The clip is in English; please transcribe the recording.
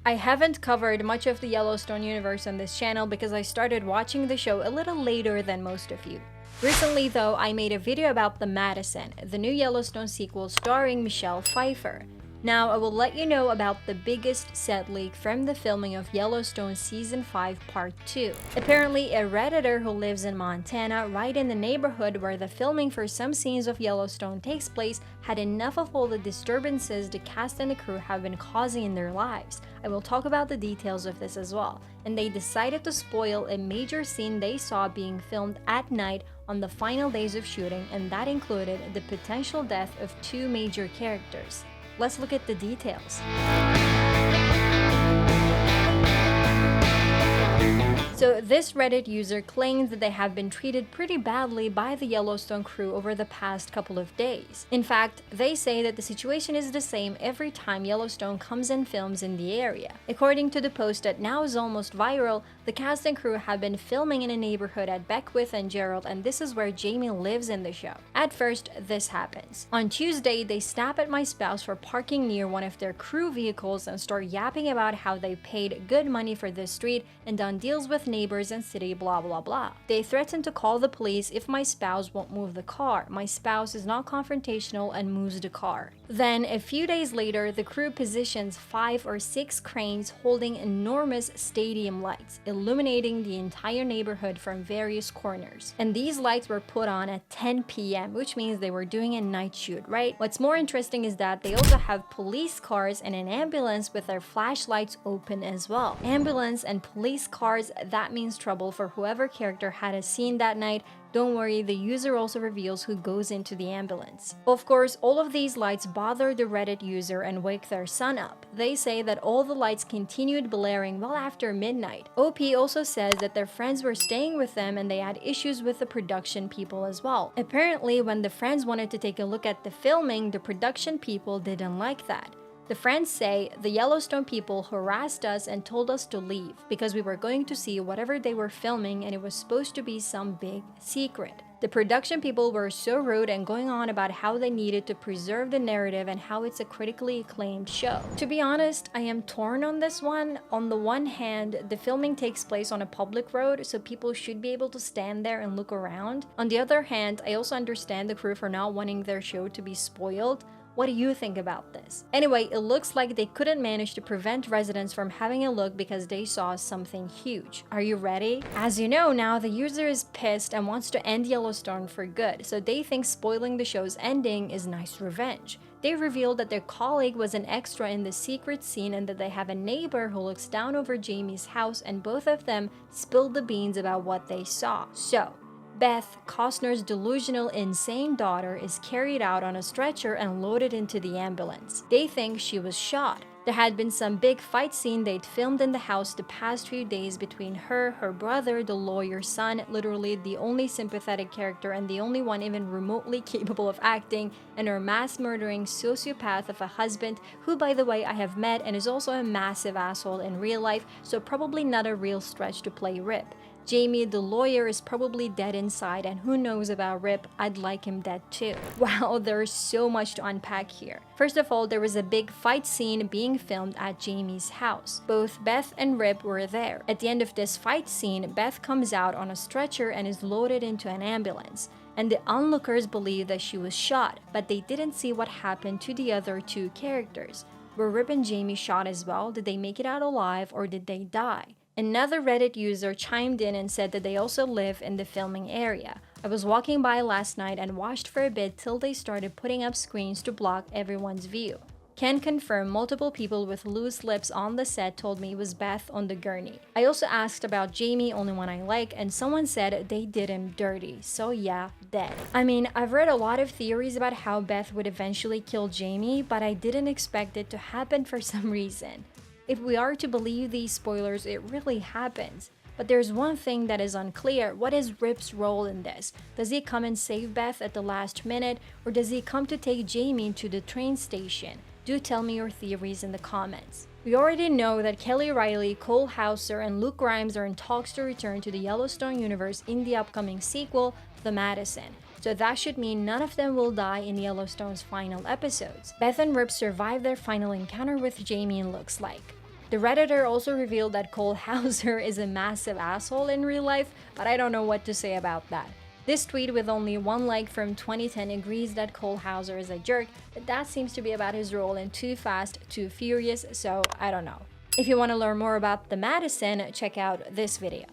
I haven't covered much of the Yellowstone universe on this channel because I started watching the show a little later than most of you. Recently though, I made a video about The Madison, the new Yellowstone sequel starring Michelle Pfeiffer. Now, I will let you know about the biggest set leak from the filming of Yellowstone Season 5 Part 2. Apparently, a Redditor who lives in Montana, right in the neighborhood where the filming for some scenes of Yellowstone takes place, had enough of all the disturbances the cast and the crew have been causing in their lives. I will talk about the details of this as well. And they decided to spoil a major scene they saw being filmed at night on the final days of shooting, and that included the potential death of two major characters. Let's look at the details. So this Reddit user claims that they have been treated pretty badly by the Yellowstone crew over the past couple of days. In fact, they say that the situation is the same every time Yellowstone comes and films in the area. According to the post that now is almost viral, the cast and crew have been filming in a neighborhood at Beckwith and Gerald, and this is where Jamie lives in the show. At first, this happens. On Tuesday, they snap at my spouse for parking near one of their crew vehicles and start yapping about how they paid good money for this street and done deals with neighbors and city blah blah blah. They threaten to call the police if my spouse won't move the car. My spouse is not confrontational and moves the car. Then, a few days later, the crew positions 5 or 6 cranes holding enormous stadium lights, illuminating the entire neighborhood from various corners. And these lights were put on at 10 p.m., which means they were doing a night shoot, right? What's more interesting is that they also have police cars and an ambulance with their flashlights open as well. Ambulance and police cars, that means trouble for whoever character had a scene that night. Don't worry, the user also reveals who goes into the ambulance. Of course, all of these lights bother the Reddit user and wake their son up. They say that all the lights continued blaring well after midnight. OP also says that their friends were staying with them and they had issues with the production people as well. Apparently, when the friends wanted to take a look at the filming, the production people didn't like that. The friends say the Yellowstone people harassed us and told us to leave because we were going to see whatever they were filming and it was supposed to be some big secret. The production people were so rude and going on about how they needed to preserve the narrative and how it's a critically acclaimed show. To be honest, I am torn on this one. On the one hand, the filming takes place on a public road, so people should be able to stand there and look around. On the other hand, I also understand the crew for not wanting their show to be spoiled. What do you think about this? Anyway, it looks like they couldn't manage to prevent residents from having a look because they saw something huge. Are you ready? As you know now, the user is pissed and wants to end Yellowstone for good, so they think spoiling the show's ending is nice revenge. They revealed that their colleague was an extra in the secret scene and that they have a neighbor who looks down over Jamie's house, and both of them spilled the beans about what they saw. So, Beth, Costner's delusional, insane daughter, is carried out on a stretcher and loaded into the ambulance. They think she was shot. There had been some big fight scene they'd filmed in the house the past few days between her, her brother, the lawyer's son, literally the only sympathetic character and the only one even remotely capable of acting, and her mass-murdering sociopath of a husband who, by the way, I have met and is also a massive asshole in real life, so probably not a real stretch to play Rip. Jamie, the lawyer, is probably dead inside, and who knows about Rip, I'd like him dead too. Wow, there's so much to unpack here. First of all, there was a big fight scene being filmed at Jamie's house. Both Beth and Rip were there. At the end of this fight scene, Beth comes out on a stretcher and is loaded into an ambulance. And the onlookers believe that she was shot, but they didn't see what happened to the other two characters. Were Rip and Jamie shot as well? Did they make it out alive or did they die? Another Reddit user chimed in and said that they also live in the filming area. I was walking by last night and watched for a bit till they started putting up screens to block everyone's view. Can confirm multiple people with loose lips on the set told me it was Beth on the gurney. I also asked about Jamie, only one I like, and someone said they did him dirty. So yeah, dead. I mean, I've read a lot of theories about how Beth would eventually kill Jamie, but I didn't expect it to happen for some reason. If we are to believe these spoilers, it really happens. But there's one thing that is unclear. What is Rip's role in this? Does he come and save Beth at the last minute, or does he come to take Jamie to the train station? Do tell me your theories in the comments. We already know that Kelly Riley, Cole Hauser, and Luke Grimes are in talks to return to the Yellowstone universe in the upcoming sequel, The Madison. So that should mean none of them will die in Yellowstone's final episodes. Beth and Rip survive their final encounter with Jamie, looks like. The Redditor also revealed that Cole Hauser is a massive asshole in real life, but I don't know what to say about that. This tweet with only one like from 2010 agrees that Cole Hauser is a jerk, but that seems to be about his role in Too Fast, Too Furious, so I don't know. If you want to learn more about the Madison, check out this video.